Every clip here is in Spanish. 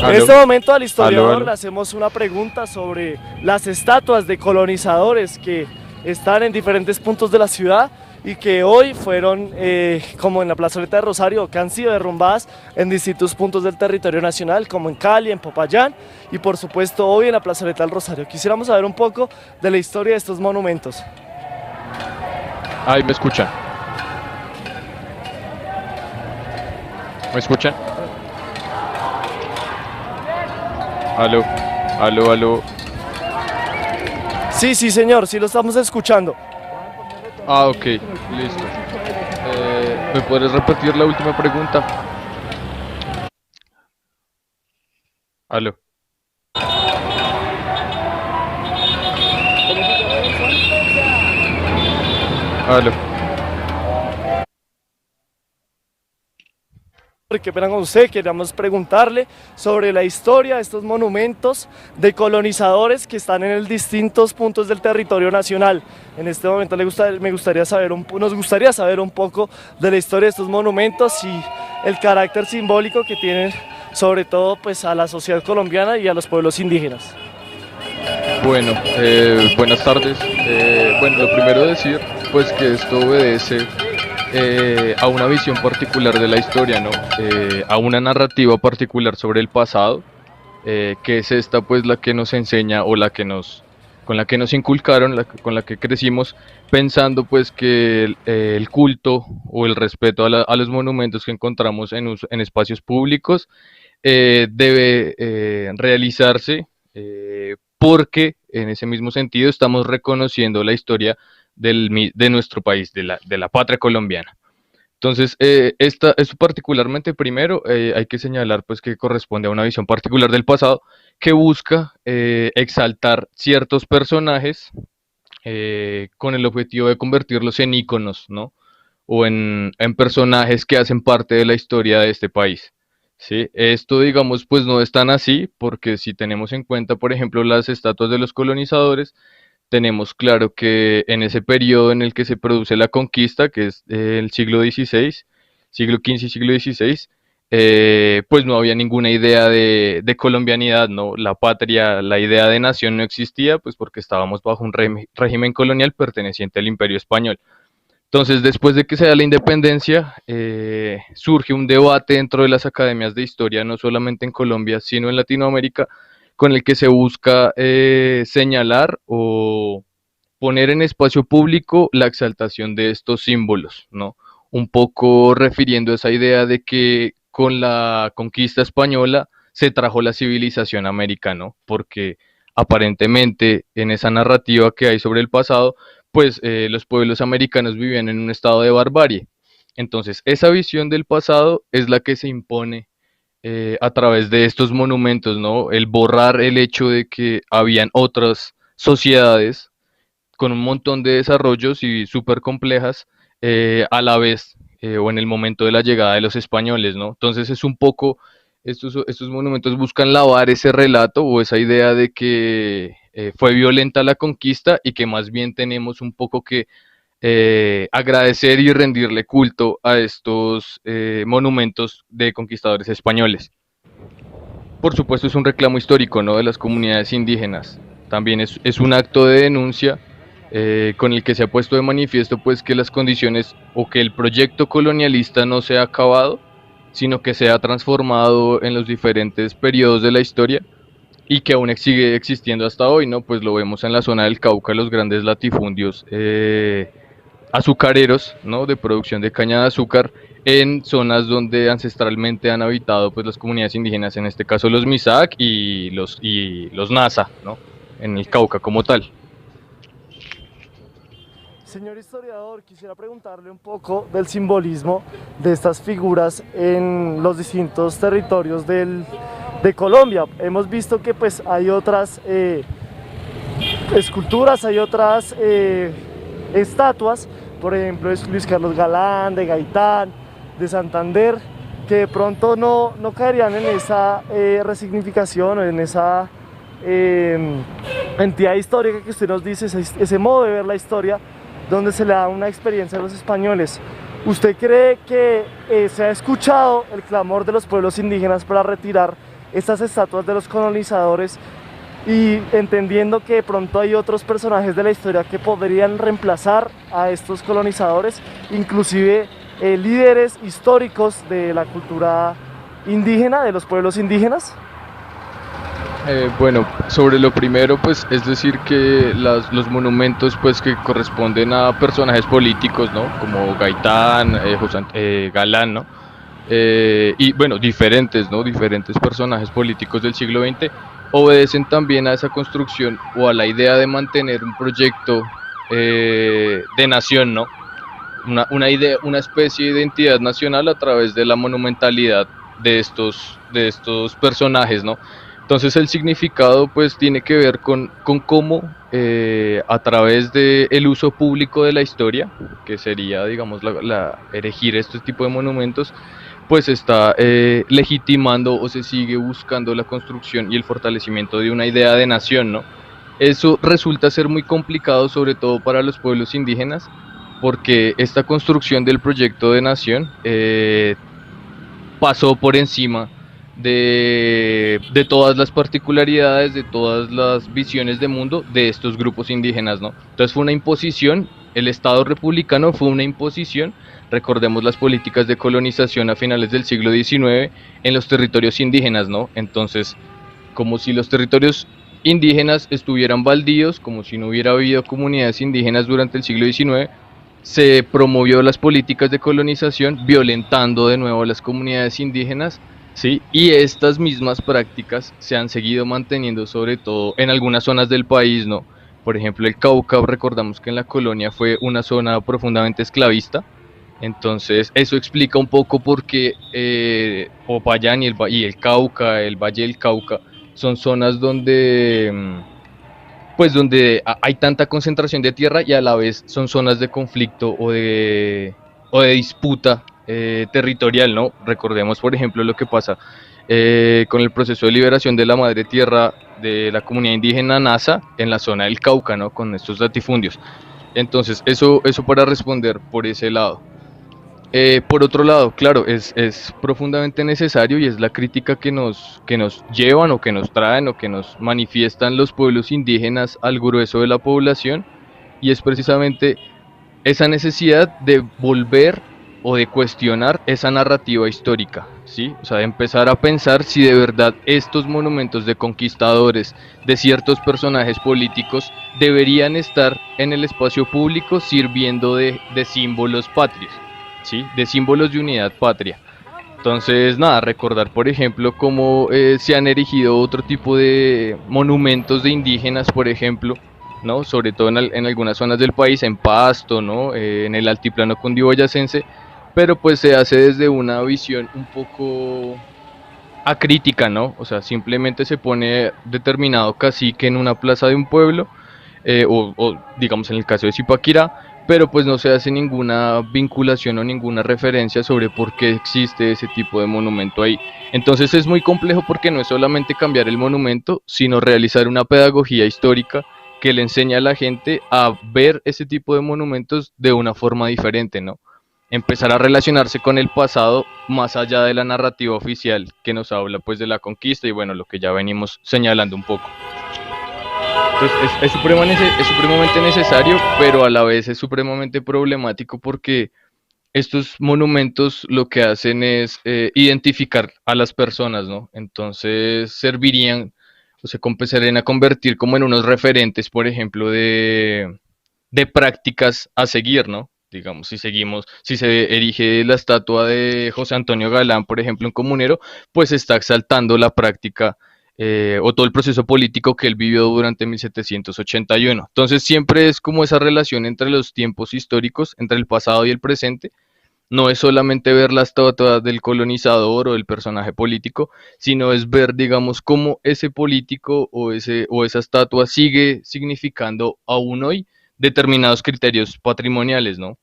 En Aló, este momento al aló, historiador aló. le hacemos una pregunta sobre las estatuas de colonizadores que están en diferentes puntos de la ciudad y que hoy fueron, como en la plazoleta de Rosario, que han sido derrumbadas en distintos puntos del territorio nacional, como en Cali, en Popayán y por supuesto hoy en la plazoleta del Rosario. Quisiéramos saber un poco de la historia de estos monumentos. Ahí me escuchan. ¿Me escuchan? Aló, aló, aló. Sí, sí señor, sí lo estamos escuchando. Ah, ok, listo. ¿Me puedes repetir la última pregunta? Aló, aló. Qué pena con usted, queríamos preguntarle sobre la historia de estos monumentos de colonizadores que están en distintos puntos del territorio nacional. En este momento me gustaría saber nos gustaría saber un poco de la historia de estos monumentos y el carácter simbólico que tienen, sobre todo pues, a la sociedad colombiana y a los pueblos indígenas. Bueno, buenas tardes. Bueno, lo primero decir, pues que esto obedece a una visión particular de la historia, ¿no? A una narrativa particular sobre el pasado, que es esta, pues, la que nos enseña o con la que nos inculcaron, con la que crecimos, pensando, pues, que el culto o el respeto a los monumentos que encontramos en espacios públicos debe realizarse porque en ese mismo sentido estamos reconociendo la historia de nuestro país, de la patria colombiana. Entonces, esto particularmente, primero, hay que señalar pues que corresponde a una visión particular del pasado que busca exaltar ciertos personajes con el objetivo de convertirlos en íconos, ¿no? O en personajes que hacen parte de la historia de este país. ¿Sí? Esto, digamos, pues no es tan así, porque si tenemos en cuenta, por ejemplo, las estatuas de los colonizadores, tenemos claro que en ese periodo en el que se produce la conquista, que es el siglo XVI, siglo XV y siglo XVI, pues no había ninguna idea de colombianidad, ¿no? La patria, la idea de nación no existía, pues porque estábamos bajo un régimen colonial perteneciente al Imperio Español. Entonces, después de que se da la independencia, surge un debate dentro de las academias de historia, no solamente en Colombia, sino en Latinoamérica, con el que se busca señalar o poner en espacio público la exaltación de estos símbolos, ¿no? Un poco refiriendo a esa idea de que con la conquista española se trajo la civilización americana, porque aparentemente en esa narrativa que hay sobre el pasado, pues los pueblos americanos vivían en un estado de barbarie. Entonces, esa visión del pasado es la que se impone a través de estos monumentos, ¿no? El borrar el hecho de que habían otras sociedades con un montón de desarrollos y súper complejas a la vez o en el momento de la llegada de los españoles, ¿no? Entonces es un poco, estos monumentos buscan lavar ese relato o esa idea de que fue violenta la conquista y que más bien tenemos un poco que agradecer y rendirle culto a estos monumentos de conquistadores españoles. Por supuesto es un reclamo histórico, ¿no? De las comunidades indígenas. También es un acto de denuncia con el que se ha puesto de manifiesto pues que las condiciones o que el proyecto colonialista no se ha acabado, sino que se ha transformado en los diferentes periodos de la historia y que aún sigue existiendo hasta hoy, ¿no? Pues lo vemos en la zona del Cauca, los grandes latifundios azucareros, ¿no? De producción de caña de azúcar en zonas donde ancestralmente han habitado pues las comunidades indígenas, en este caso los Misak y los Nasa, ¿no? En el Cauca como tal. Señor historiador, quisiera preguntarle un poco del simbolismo de estas figuras en los distintos territorios de Colombia. Hemos visto que pues hay otras esculturas, hay otras estatuas, por ejemplo es Luis Carlos Galán, de Gaitán, de Santander, que de pronto no caerían en esa resignificación o en esa entidad histórica que usted nos dice, ese modo de ver la historia, donde se le da una experiencia a los españoles. ¿Usted cree que se ha escuchado el clamor de los pueblos indígenas para retirar estas estatuas de los colonizadores y entendiendo que de pronto hay otros personajes de la historia que podrían reemplazar a estos colonizadores, inclusive líderes históricos de la cultura indígena, de los pueblos indígenas? Bueno, sobre lo primero, pues es decir que los monumentos pues que corresponden a personajes políticos, ¿no? Como Gaitán, Galán, ¿no? Y bueno, diferentes, ¿no? Diferentes personajes políticos del siglo XX obedecen también a esa construcción o a la idea de mantener un proyecto de nación, ¿no? Una idea, una especie de identidad nacional a través de la monumentalidad de estos personajes, ¿no? Entonces el significado pues tiene que ver con cómo a través del uso público de la historia, que sería digamos erigir este tipo de monumentos, pues está legitimando o se sigue buscando la construcción y el fortalecimiento de una idea de nación, ¿no? Eso resulta ser muy complicado, sobre todo para los pueblos indígenas, porque esta construcción del proyecto de nación pasó por encima de todas las particularidades, de todas las visiones de mundo de estos grupos indígenas, ¿no? Entonces fue una imposición, el Estado republicano fue una imposición, recordemos las políticas de colonización a finales del siglo XIX en los territorios indígenas, ¿no? Entonces, como si los territorios indígenas estuvieran baldíos, como si no hubiera habido comunidades indígenas durante el siglo XIX, se promovió las políticas de colonización violentando de nuevo a las comunidades indígenas, ¿sí? Y estas mismas prácticas se han seguido manteniendo sobre todo en algunas zonas del país, ¿no? Por ejemplo, el Cauca, recordamos que en la colonia fue una zona profundamente esclavista, entonces eso explica un poco por qué Popayán y el Cauca, el Valle del Cauca, son zonas donde pues donde hay tanta concentración de tierra y a la vez son zonas de conflicto o de disputa territorial, ¿no? Recordemos, por ejemplo, lo que pasa con el proceso de liberación de la madre tierra de la comunidad indígena Nasa en la zona del Cauca, ¿no? Con estos latifundios. Entonces, eso para responder por ese lado. Por otro lado, claro, es profundamente necesario y es la crítica que nos llevan o que nos traen o que nos manifiestan los pueblos indígenas al grueso de la población, y es precisamente esa necesidad de volver o de cuestionar esa narrativa histórica, ¿sí? O sea, de empezar a pensar si de verdad estos monumentos de conquistadores, de ciertos personajes políticos, deberían estar en el espacio público sirviendo de símbolos patrios, ¿sí? De símbolos de unidad patria. Entonces, nada, recordar, por ejemplo, cómo se han erigido otro tipo de monumentos de indígenas, por ejemplo, ¿no? Sobre todo en algunas zonas del país, en Pasto, ¿no? En el altiplano cundiboyacense, pero pues se hace desde una visión un poco acrítica, ¿no? O sea, simplemente se pone determinado cacique en una plaza de un pueblo, o digamos en el caso de Zipaquirá, pero pues no se hace ninguna vinculación o ninguna referencia sobre por qué existe ese tipo de monumento ahí. Entonces es muy complejo porque no es solamente cambiar el monumento, sino realizar una pedagogía histórica que le enseña a la gente a ver ese tipo de monumentos de una forma diferente, ¿no? Empezar a relacionarse con el pasado más allá de la narrativa oficial que nos habla pues de la conquista y bueno, lo que ya venimos señalando un poco. Entonces es supremamente necesario, pero a la vez es supremamente problemático porque estos monumentos lo que hacen es identificar a las personas, ¿no? Entonces servirían o se empezarían a convertir como en unos referentes, por ejemplo, de prácticas a seguir, ¿no? Digamos, si se erige la estatua de José Antonio Galán, por ejemplo, en Comunero, pues está exaltando la práctica o todo el proceso político que él vivió durante 1781. Entonces siempre es como esa relación entre los tiempos históricos, entre el pasado y el presente. No es solamente ver la estatua del colonizador o del personaje político, sino es ver, digamos, cómo ese político o esa estatua sigue significando aún hoy determinados criterios patrimoniales, ¿no?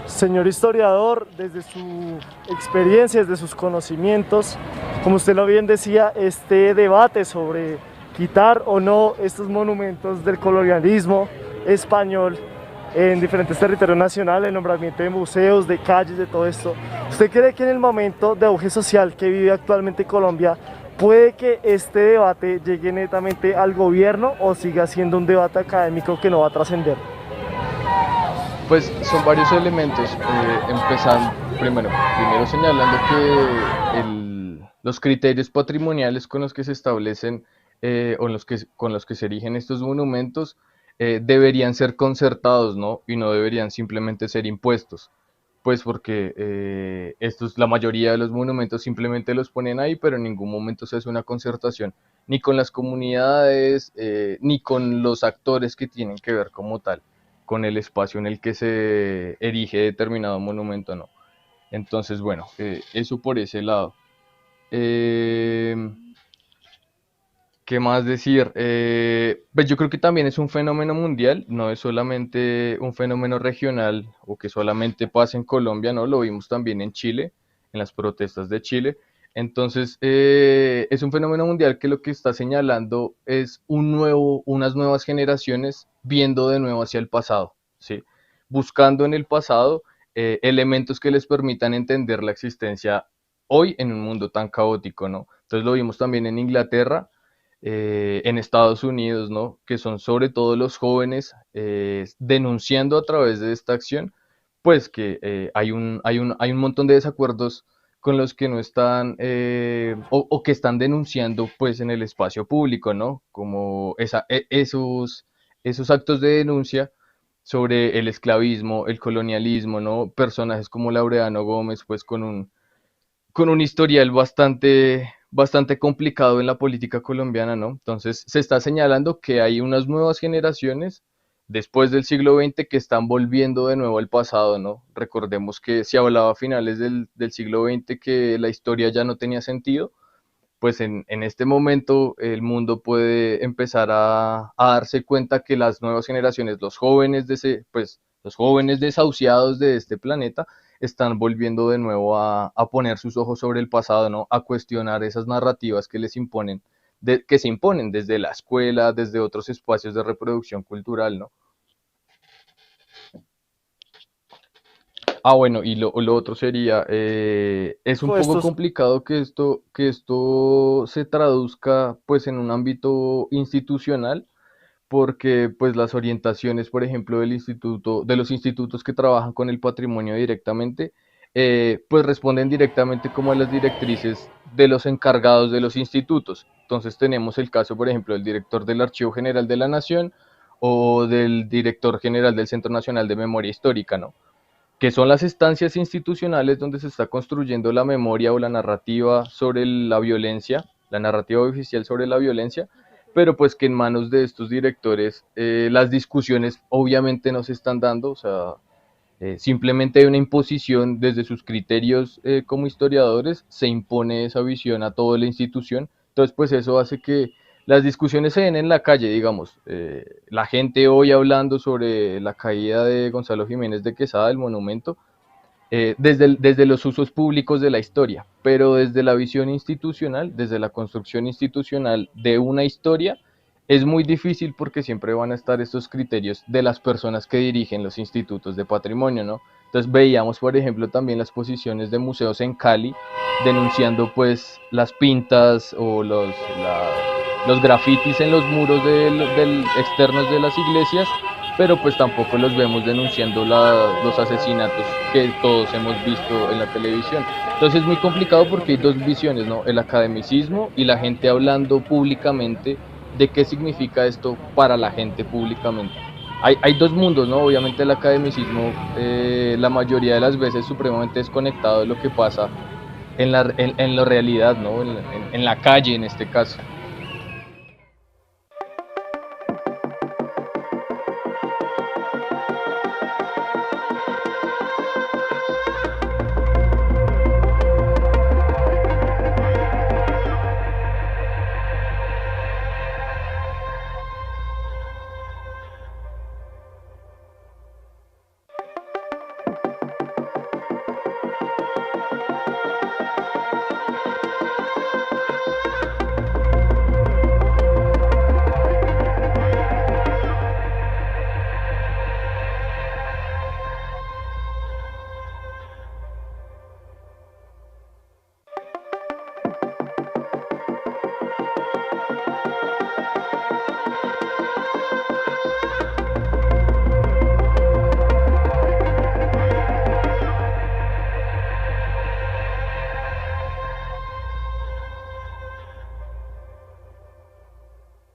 Señor historiador, desde su experiencia, desde sus conocimientos, como usted lo bien decía, este debate sobre quitar o no estos monumentos del colonialismo español en diferentes territorios nacionales, el nombramiento de museos, de calles, de todo esto. ¿Usted cree que en el momento de auge social que vive actualmente Colombia, puede que este debate llegue netamente al gobierno o siga siendo un debate académico que no va a trascender? Pues son varios elementos, empezando primero señalando que los criterios patrimoniales con los que se establecen o con los que se erigen estos monumentos deberían ser concertados, ¿no? Y no deberían simplemente ser impuestos, pues porque la mayoría de los monumentos simplemente los ponen ahí, pero en ningún momento se hace una concertación, ni con las comunidades, ni con los actores que tienen que ver como tal con el espacio en el que se erige determinado monumento, ¿no? Entonces, bueno, eso por ese lado. Eh, ¿Qué más decir? Pues yo creo que también es un fenómeno mundial, no es solamente un fenómeno regional o que solamente pasa en Colombia, ¿no? Lo vimos también en Chile, en las protestas de Chile. Entonces, es un fenómeno mundial que lo que está señalando es unas nuevas generaciones viendo de nuevo hacia el pasado, ¿sí? Buscando en el pasado elementos que les permitan entender la existencia hoy en un mundo tan caótico, ¿no? Entonces lo vimos también en Inglaterra, en Estados Unidos, ¿no? Que son sobre todo los jóvenes denunciando a través de esta acción, pues que hay un montón de desacuerdos con los que no están o que están denunciando pues en el espacio público, ¿no? Como esos actos de denuncia sobre el esclavismo, el colonialismo, ¿no? Personajes como Laureano Gómez, pues con un historial bastante complicado en la política colombiana, ¿no? Entonces se está señalando que hay unas nuevas generaciones después del siglo XX que están volviendo de nuevo al pasado, ¿no? Recordemos que se hablaba a finales del siglo XX que la historia ya no tenía sentido, pues en este momento el mundo puede empezar a darse cuenta que las nuevas generaciones, los jóvenes desahuciados de este planeta, están volviendo de nuevo a poner sus ojos sobre el pasado, ¿no? A cuestionar esas narrativas que les imponen, que se imponen desde la escuela, desde otros espacios de reproducción cultural, ¿no? Bueno, y lo otro sería, es un Con poco estos, complicado que esto se traduzca pues en un ámbito institucional, porque pues las orientaciones, por ejemplo, de los institutos que trabajan con el patrimonio directamente, pues responden directamente como a las directrices de los encargados de los institutos. Entonces tenemos el caso, por ejemplo, del director del Archivo General de la Nación o del director general del Centro Nacional de Memoria Histórica, ¿no? Que son las estancias institucionales donde se está construyendo la memoria o la narrativa sobre la violencia, la narrativa oficial sobre la violencia, pero pues que en manos de estos directores las discusiones obviamente no se están dando, o sea, simplemente hay una imposición desde sus criterios como historiadores, se impone esa visión a toda la institución, entonces pues eso hace que las discusiones se den en la calle, digamos, la gente hoy hablando sobre la caída de Gonzalo Jiménez de Quesada, del monumento, desde los usos públicos de la historia, pero desde la visión institucional, desde la construcción institucional de una historia, es muy difícil porque siempre van a estar estos criterios de las personas que dirigen los institutos de patrimonio, ¿no? Entonces veíamos, por ejemplo, también las posiciones de museos en Cali denunciando pues las pintas o los grafitis en los muros externos de las iglesias, pero pues tampoco los vemos denunciando los asesinatos que todos hemos visto en la televisión. Entonces es muy complicado porque hay dos visiones, ¿no? El academicismo y la gente hablando públicamente de qué significa esto para la gente públicamente. Hay dos mundos, ¿no? Obviamente el academicismo la mayoría de las veces supremamente desconectado de lo que pasa en la realidad, ¿no? En la calle en este caso.